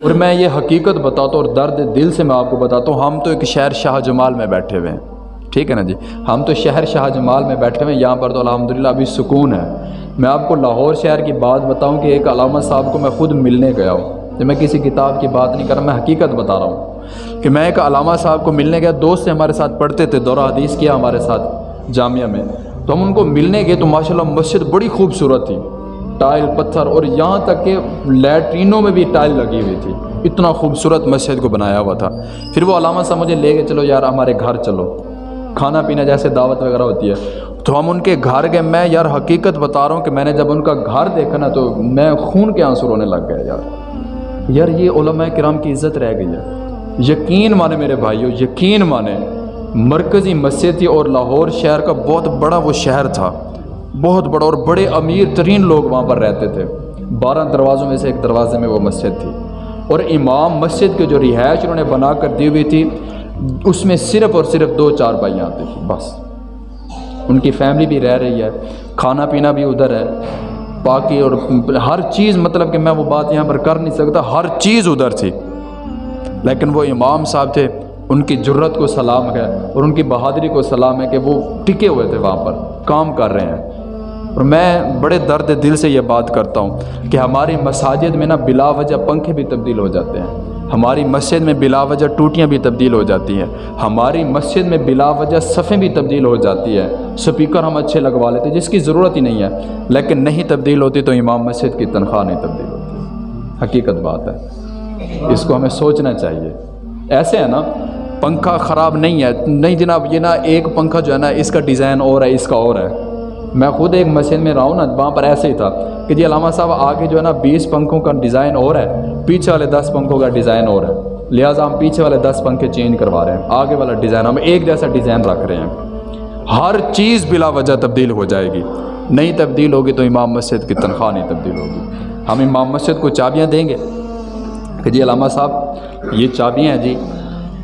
اور میں یہ حقیقت بتاتا ہوں اور درد دل سے میں آپ کو بتاتا ہوں، ہم تو ایک شہر شاہ جمال میں بیٹھے ہوئے ہیں، ٹھیک ہے نا جی، ہم تو شہر شاہ جمال میں بیٹھے ہوئے ہیں، یہاں پر تو الحمدللہ ابھی سکون ہے۔ میں آپ کو لاہور شہر کی بات بتاؤں کہ ایک علامہ صاحب کو میں خود ملنے گیا ہوں، میں کسی کتاب کی بات نہیں کر رہا، میں حقیقت بتا رہا ہوں کہ میں ایک علامہ صاحب کو ملنے گیا، دوست سے ہمارے ساتھ پڑھتے تھے، دورہ حدیث کیا ہمارے ساتھ جامعہ میں، تو ہم ان کو ملنے گئے تو ماشاءاللہ مسجد بڑی خوبصورت تھی، ٹائل پتھر، اور یہاں تک کہ لیٹرینوں میں بھی ٹائل لگی ہوئی تھی، اتنا خوبصورت مسجد کو بنایا ہوا تھا۔ پھر وہ علامہ صاحب مجھے لے کے چلو یار ہمارے گھر چلو، کھانا پینا جیسے دعوت وغیرہ ہوتی ہے، تو ہم ان کے گھر گئے۔ میں یار حقیقت بتا رہا ہوں کہ میں نے جب ان کا گھر دیکھا نا تو میں خون کے آنسو رونے لگ گیا، یار یہ علماء کرام کی عزت رہ گئی ہے۔ یقین مانے میرے بھائیو، یقین مانے، مرکزی مسجد تھی اور لاہور شہر کا بہت بڑا وہ شہر تھا، بہت بڑا، اور بڑے امیر ترین لوگ وہاں پر رہتے تھے، 12 دروازوں میں سے ایک دروازے میں وہ مسجد تھی، اور امام مسجد کے جو رہائش انہوں نے بنا کر دی ہوئی تھی اس میں صرف اور صرف 2 چارپائیاں آتی تھیں بس، ان کی فیملی بھی رہ رہی ہے، کھانا پینا بھی ادھر ہے، باقی اور ہر چیز، مطلب کہ میں وہ بات یہاں پر کر نہیں سکتا، ہر چیز ادھر تھی، لیکن وہ امام صاحب تھے، ان کی جرت کو سلام ہے اور ان کی بہادری کو سلام ہے کہ وہ ٹکے ہوئے تھے وہاں پر کام کر رہے ہیں۔ اور میں بڑے درد دل سے یہ بات کرتا ہوں کہ ہماری مساجد میں نا بلا وجہ پنکھے بھی تبدیل ہو جاتے ہیں، ہماری مسجد میں بلا وجہ ٹوٹیاں بھی تبدیل ہو جاتی ہیں، ہماری مسجد میں بلا وجہ صفیں بھی تبدیل ہو جاتی ہے، سپیکر ہم اچھے لگوا لیتے جس کی ضرورت ہی نہیں ہے، لیکن نہیں تبدیل ہوتی تو امام مسجد کی تنخواہ نہیں تبدیل ہوتی، حقیقت بات ہے، اس کو ہمیں سوچنا چاہیے۔ ایسے ہے نا، پنکھا خراب نہیں ہے، نہیں جناب، یہ نا ایک پنکھا جو ہے نا اس کا ڈیزائن اور ہے، اس کا اور ہے۔ میں خود ایک مسجد میں رہا ہوں نا، وہاں پر ایسے ہی تھا کہ جی علامہ صاحب آگے جو ہے نا 20 پنکھوں کا ڈیزائن اور ہے، پیچھے والے 10 پنکھوں کا ڈیزائن اور ہے، لہٰذا ہم پیچھے والے 10 پنکھے چینج کروا رہے ہیں، آگے والا ڈیزائن ہم ایک جیسا ڈیزائن رکھ رہے ہیں۔ ہر چیز بلا وجہ تبدیل ہو جائے گی، نہیں تبدیل ہوگی تو امام مسجد کی تنخواہ نہیں تبدیل ہوگی۔ ہم امام مسجد کو چابیاں دیں گے کہ جی علامہ صاحب یہ چابیاں ہیں جی،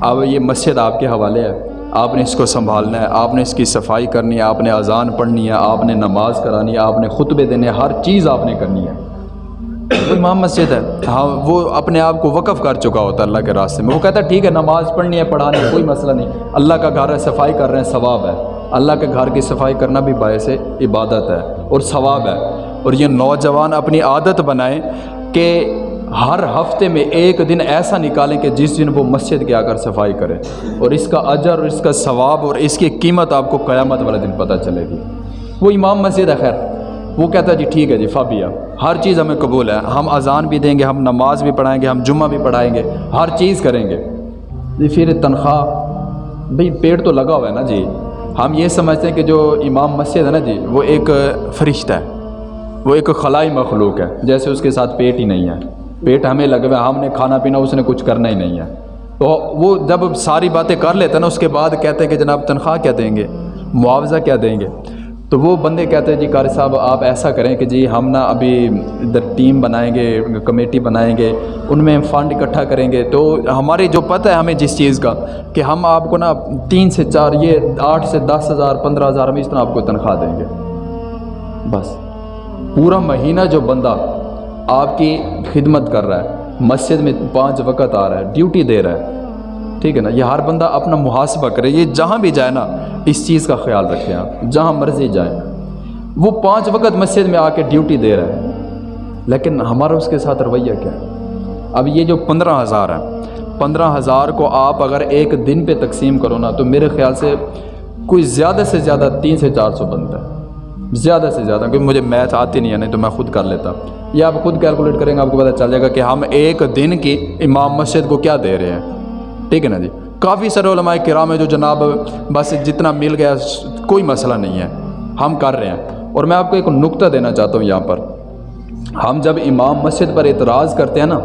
اب یہ مسجد آپ کے حوالے ہے، آپ نے اس کو سنبھالنا ہے، آپ نے اس کی صفائی کرنی ہے، آپ نے اذان پڑھنی ہے، آپ نے نماز کرانی ہے، آپ نے خطبے دینے، ہر چیز آپ نے کرنی ہے۔ وہ امام مسجد ہے، ہاں وہ اپنے آپ کو وقف کر چکا ہوتا ہے اللہ کے راستے میں، وہ کہتا ہے ٹھیک ہے نماز پڑھنی ہے، پڑھانی ہے، کوئی مسئلہ نہیں، اللہ کا گھر ہے، صفائی کر رہے ہیں، ثواب ہے، اللہ کے گھر کی صفائی کرنا بھی باعث عبادت ہے اور ثواب ہے۔ اور یہ نوجوان اپنی عادت بنائیں کہ ہر ہفتے میں ایک دن ایسا نکالیں کہ جس دن وہ مسجد کے آ کر صفائی کرے، اور اس کا اجر اور اس کا ثواب اور اس کی قیمت آپ کو قیامت والے دن پتہ چلے گی۔ وہ امام مسجد ہے، خیر وہ کہتا ہے جی ٹھیک ہے جی فابیا، ہر چیز ہمیں قبول ہے، ہم اذان بھی دیں گے، ہم نماز بھی پڑھائیں گے، ہم جمعہ بھی پڑھائیں گے، ہر چیز کریں گے جی۔ پھر تنخواہ، بھئی پیٹ تو لگا ہوا ہے نا جی، ہم یہ سمجھتے ہیں کہ جو امام مسجد ہے نا جی وہ ایک فرشتہ ہے، وہ ایک خلائی مخلوق ہے، جیسے اس کے ساتھ پیٹ ہی نہیں ہے، پیٹ ہمیں لگا ہوا ہے، ہم نے کھانا پینا، اس نے کچھ کرنا ہی نہیں ہے۔ تو وہ جب ساری باتیں کر لیتا ہے نا، اس کے بعد کہتے ہیں کہ جناب تنخواہ کیا دیں گے، معاوضہ کیا دیں گے، تو وہ بندے کہتے ہیں جی قاری صاحب آپ ایسا کریں کہ جی ہم نا ابھی ادھر ٹیم بنائیں گے، کمیٹی بنائیں گے، ان میں فنڈ اکٹھا کریں گے، تو ہماری جو پتہ ہے ہمیں جس چیز کا کہ ہم آپ کو نا 3 سے 4 یہ 8 سے 10,000 15,000 ہم اس طرح آپ کو تنخواہ دیں گے، بس پورا مہینہ جو بندہ آپ کی خدمت کر رہا ہے، مسجد میں 5 وقت آ رہا ہے، ڈیوٹی دے رہا ہے، ٹھیک ہے نا، یہ ہر بندہ اپنا محاسبہ کرے، یہ جہاں بھی جائے نا اس چیز کا خیال رکھیں، آپ جہاں مرضی جائیں، وہ 5 وقت مسجد میں آ کے ڈیوٹی دے رہا ہے، لیکن ہمارا اس کے ساتھ رویہ کیا ہے؟ اب یہ جو 15,000 ہے، 15,000 کو آپ اگر ایک دن پہ تقسیم کرو نا تو میرے خیال سے کوئی زیادہ سے زیادہ 300 سے 400 بنتا ہے، زیادہ سے زیادہ، کیونکہ مجھے میتھ آتی نہیں ہے، نہیں تو میں خود کر لیتا، یا آپ خود کیلکولیٹ کریں گے آپ کو پتہ چل جائے گا کہ ہم ایک دن کی امام مسجد کو کیا دے رہے ہیں، ٹھیک ہے نا جی۔ کافی سارے علماء کرام ہیں جو جناب بس جتنا مل گیا کوئی مسئلہ نہیں ہے، ہم کر رہے ہیں۔ اور میں آپ کو ایک نقطہ دینا چاہتا ہوں یہاں پر، ہم جب امام مسجد پر اعتراض کرتے ہیں نا،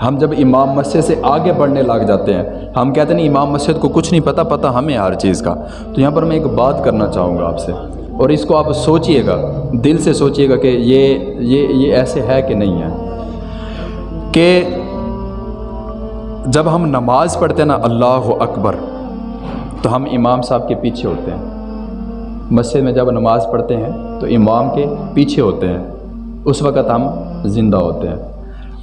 ہم جب امام مسجد سے آگے بڑھنے لگ جاتے ہیں، ہم کہتے ہیں نہیں امام مسجد کو کچھ نہیں پتہ ہمیں ہر چیز کا، تو یہاں پر میں ایک بات کرنا چاہوں گا آپ سے، اور اس کو آپ سوچئے گا، دل سے سوچئے گا کہ یہ ایسے ہے کہ نہیں ہے، کہ جب ہم نماز پڑھتے ہیں نا اللہ اکبر، تو ہم امام صاحب کے پیچھے ہوتے ہیں، مسجد میں جب نماز پڑھتے ہیں تو امام کے پیچھے ہوتے ہیں، اس وقت ہم زندہ ہوتے ہیں،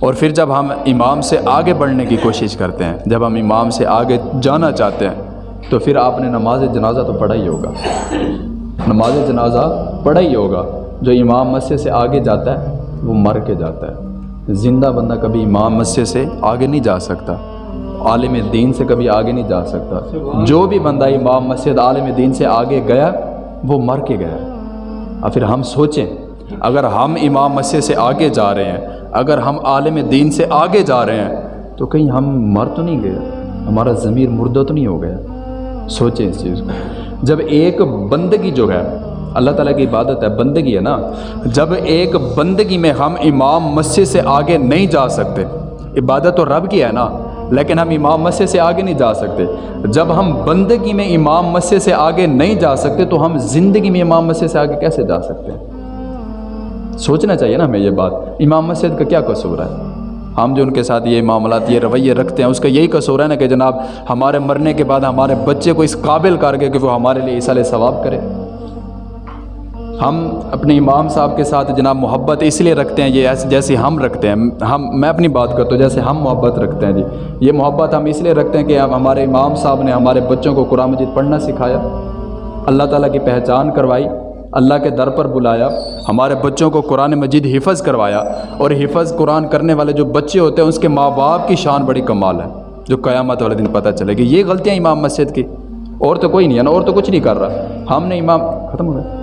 اور پھر جب ہم امام سے آگے بڑھنے کی کوشش کرتے ہیں، جب ہم امام سے آگے جانا چاہتے ہیں، تو پھر آپ نے نماز جنازہ تو پڑھا ہی ہوگا، نماز جنازہ پڑھا ہی ہوگا۔ جو امام مسجد سے آگے جاتا ہے وہ مر کے جاتا ہے۔ زندہ بندہ کبھی امام مسجد سے آگے نہیں جا سکتا، عالم دین سے کبھی آگے نہیں جا سکتا۔ جو بھی بندہ امام مسجد عالم دین سے آگے گیا وہ مر کے گیا۔ اور پھر ہم سوچیں، اگر ہم امام مسجد سے آگے جا رہے ہیں، اگر ہم عالم دین سے آگے جا رہے ہیں، تو کہیں ہم مر تو نہیں گئے، ہمارا ضمیر مردہ تو نہیں ہو گیا؟ سوچیں اس چیز کو۔ جب ایک بندگی جو ہے اللہ تعالیٰ کی عبادت ہے، بندگی ہے نا، جب ایک بندگی میں ہم امام مسجد سے آگے نہیں جا سکتے، عبادت تو رب کی ہے نا، لیکن ہم امام مسجد سے آگے نہیں جا سکتے، جب ہم بندگی میں امام مسجد سے آگے نہیں جا سکتے تو ہم زندگی میں امام مسجد سے آگے کیسے جا سکتے ہیں؟ سوچنا چاہیے نا ہمیں یہ بات۔ امام مسجد کا کیا قصور ہے؟ ہم جو ان کے ساتھ یہ معاملات، یہ رویے رکھتے ہیں، اس کا یہی قصور ہے نا کہ جناب ہمارے مرنے کے بعد ہمارے بچے کو اس قابل کر کے کہ وہ ہمارے لیے ایصال ثواب کرے۔ ہم اپنے امام صاحب کے ساتھ جناب محبت اس لیے رکھتے ہیں، یہ جیسے ہم رکھتے ہیں، میں اپنی بات کرتا ہوں، جیسے ہم محبت رکھتے ہیں جی، یہ محبت ہم اس لیے رکھتے ہیں کہ ہمارے امام صاحب نے ہمارے بچوں کو قرآن مجید پڑھنا سکھایا، اللہ تعالیٰ کی پہچان کروائی، اللہ کے در پر بلایا، ہمارے بچوں کو قرآن مجید حفظ کروایا، اور حفظ قرآن کرنے والے جو بچے ہوتے ہیں اس کے ماں باپ کی شان بڑی کمال ہے، جو قیامت والے دن پتہ چلے گی۔ یہ غلطیاں امام مسجد کی، اور تو کوئی نہیں ہے نا، اور تو کچھ نہیں کر رہا۔ ہم نے امام ختم ہو گیا،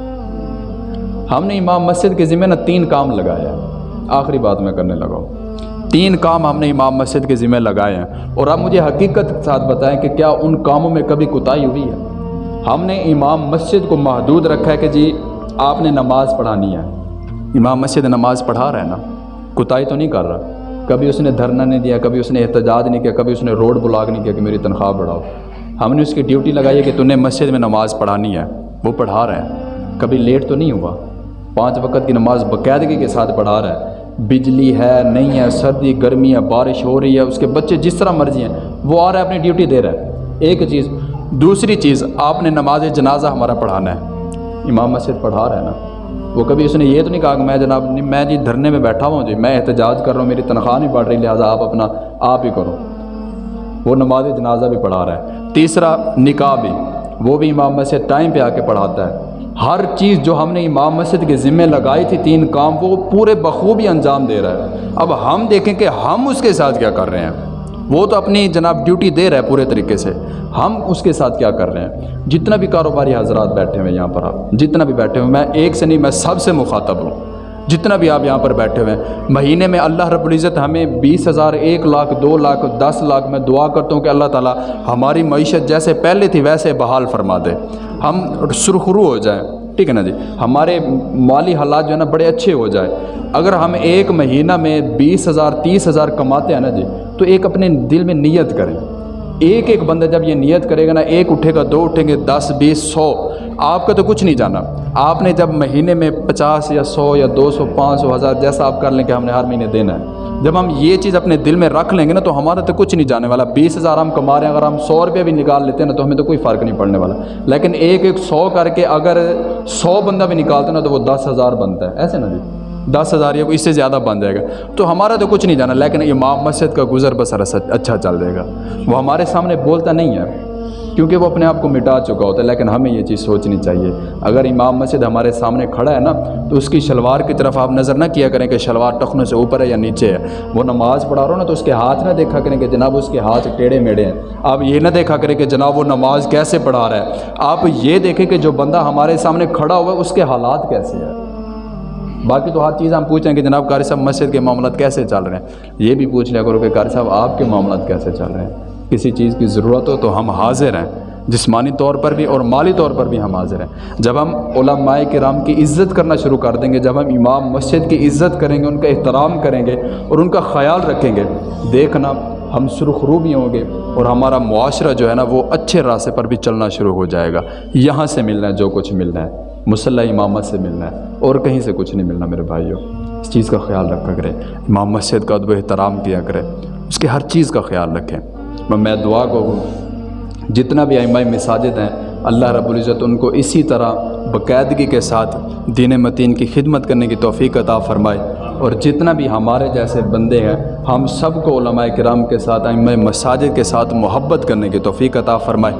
ہم نے امام مسجد کے ذمہ 3 کام لگائے ہیں۔ آخری بات میں کرنے لگا ہوں، 3 کام ہم نے امام مسجد کے ذمہ لگائے ہیں، اور آپ مجھے حقیقت کے ساتھ بتائیں کہ کیا ان کاموں میں کبھی کوتاہی ہوئی ہے؟ ہم نے امام مسجد کو محدود رکھا ہے کہ جی آپ نے نماز پڑھانی ہے، امام مسجد نماز پڑھا رہا ہے نا، کوتاہی تو نہیں کر رہا، کبھی اس نے دھرنا نہیں دیا، کبھی اس نے احتجاج نہیں کیا، کبھی اس نے روڈ بلاک نہیں کیا کہ میری تنخواہ بڑھاؤ۔ ہم نے اس کی ڈیوٹی لگائی ہے کہ تو نے مسجد میں نماز پڑھانی ہے، وہ پڑھا رہے ہیں، کبھی لیٹ تو نہیں ہوا، 5 وقت کی نماز باقاعدگی کے ساتھ پڑھا رہا ہے۔ بجلی ہے نہیں ہے، سردی گرمی ہے، بارش ہو رہی ہے، اس کے بچے جس طرح مرضی ہیں وہ آ رہا ہے، اپنی ڈیوٹی دے رہا ہے۔ ایک چیز۔ دوسری چیز، آپ نے نماز جنازہ ہمارا پڑھانا ہے، امام مسجد پڑھا رہا ہے نا، وہ کبھی اس نے یہ تو نہیں کہا کہ میں جناب میں جی دھرنے میں بیٹھا ہوں جی، میں احتجاج کر رہا ہوں، میری تنخواہ نہیں بڑھ رہی لہٰذا آپ اپنا آپ ہی کرو۔ وہ نماز جنازہ بھی پڑھا رہا ہے۔ تیسرا، نکاح بھی، وہ بھی امام مسجد ٹائم پہ آ کے پڑھاتا ہے۔ ہر چیز جو ہم نے امام مسجد کے ذمہ لگائی تھی، 3 کام، وہ پورے بخوبی انجام دے رہا ہے۔ اب ہم دیکھیں کہ ہم اس کے ساتھ کیا کر رہے ہیں۔ وہ تو اپنی جناب ڈیوٹی دے رہا ہے پورے طریقے سے، ہم اس کے ساتھ کیا کر رہے ہیں۔ جتنا بھی کاروباری حضرات بیٹھے ہوئے یہاں پر، آپ جتنا بھی بیٹھے ہوئے، میں ایک سے نہیں، میں سب سے مخاطب ہوں، جتنا بھی آپ یہاں پر بیٹھے ہوئے ہیں۔ مہینے میں اللہ رب العزت ہمیں 20,000، 1 لاکھ، 2 لاکھ، 10 لاکھ، میں دعا کرتا ہوں کہ اللہ تعالیٰ ہماری معیشت جیسے پہلے تھی ویسے بحال فرما دے، ہم سرخرو ہو جائیں، ٹھیک ہے نا جی، ہمارے مالی حالات جو ہے نا بڑے اچھے ہو جائے۔ اگر ہم ایک مہینہ میں 20,000، 30,000 کماتے ہیں نا جی، تو ایک اپنے دل میں نیت کریں، ایک بندہ جب یہ نیت کرے گا نا، 1 اٹھے گا، 2 اٹھیں گے، 10، 20، 100، آپ کا تو کچھ نہیں جانا۔ آپ نے جب مہینے میں 50 یا 100 یا 200، 500، 1000 جیسا آپ کر لیں کہ ہم نے ہر مہینے دینا ہے، جب ہم یہ چیز اپنے دل میں رکھ لیں گے نا تو ہمارا تو کچھ نہیں جانے والا۔ 20,000 ہم کما رہے ہیں، اگر ہم 100 روپے بھی نکال لیتے ہیں نا تو ہمیں تو کوئی فرق نہیں پڑنے والا، لیکن 100 کر کے اگر 100 بندہ بھی نکالتے نا تو وہ 10,000 بنتا ہے، ایسے نا جی، 10,000 یا اس سے زیادہ بن جائے گا، تو ہمارا تو کچھ نہیں جانا، لیکن امام مسجد کا گزر بسر اچھا چل جائے گا۔ وہ ہمارے سامنے بولتا نہیں ہے کیونکہ وہ اپنے آپ کو مٹا چکا ہوتا ہے، لیکن ہمیں یہ چیز سوچنی چاہیے، اگر امام مسجد ہمارے سامنے کھڑا ہے نا تو اس کی شلوار کی طرف آپ نظر نہ کیا کریں کہ شلوار ٹخنوں سے اوپر ہے یا نیچے ہے۔ وہ نماز پڑھا رہا ہو نا تو اس کے ہاتھ نہ دیکھا کریں کہ جناب اس کے ہاتھ ٹیڑھے میڑے ہیں، آپ یہ نہ دیکھا کریں کہ جناب وہ نماز کیسے پڑھا رہا ہے، آپ یہ دیکھیں کہ جو بندہ ہمارے سامنے کھڑا ہوا ہے اس کے حالات کیسے ہیں۔ باقی تو ہر چیز ہم پوچھیں کہ جناب قاری صاحب مسجد کے معاملات کیسے چل رہے ہیں، یہ بھی پوچھ لیا کرو کہ قاری صاحب آپ کے معاملات کیسے چل رہے ہیں۔ کسی چیز کی ضرورت ہو تو ہم حاضر ہیں، جسمانی طور پر بھی اور مالی طور پر بھی ہم حاضر ہیں۔ جب ہم علماء کرام کی عزت کرنا شروع کر دیں گے، جب ہم امام مسجد کی عزت کریں گے، ان کا احترام کریں گے اور ان کا خیال رکھیں گے، دیکھنا ہم سرخرو بھی ہوں گے اور ہمارا معاشرہ جو ہے نا وہ اچھے راستے پر بھی چلنا شروع ہو جائے گا۔ یہاں سے ملنا ہے جو کچھ ملنا ہے، مصلی امامت سے ملنا ہے، اور کہیں سے کچھ نہیں ملنا میرے بھائیوں۔ اس چیز کا خیال رکھا کرے، امام مسجد کا ادب و احترام کیا کرے، اس کے ہر چیز کا خیال رکھیں۔ میں دعا کو جتنا بھی ائمہ مساجد ہیں، اللہ رب العزت ان کو اسی طرح باقاعدگی کے ساتھ دین متین کی خدمت کرنے کی توفیق عطا فرمائے۔ اور جتنا بھی ہمارے جیسے بندے ہیں ہم سب کو علماء کرام کے ساتھ ائمہ مساجد کے ساتھ محبت کرنے کی توفیق عطا فرمائے۔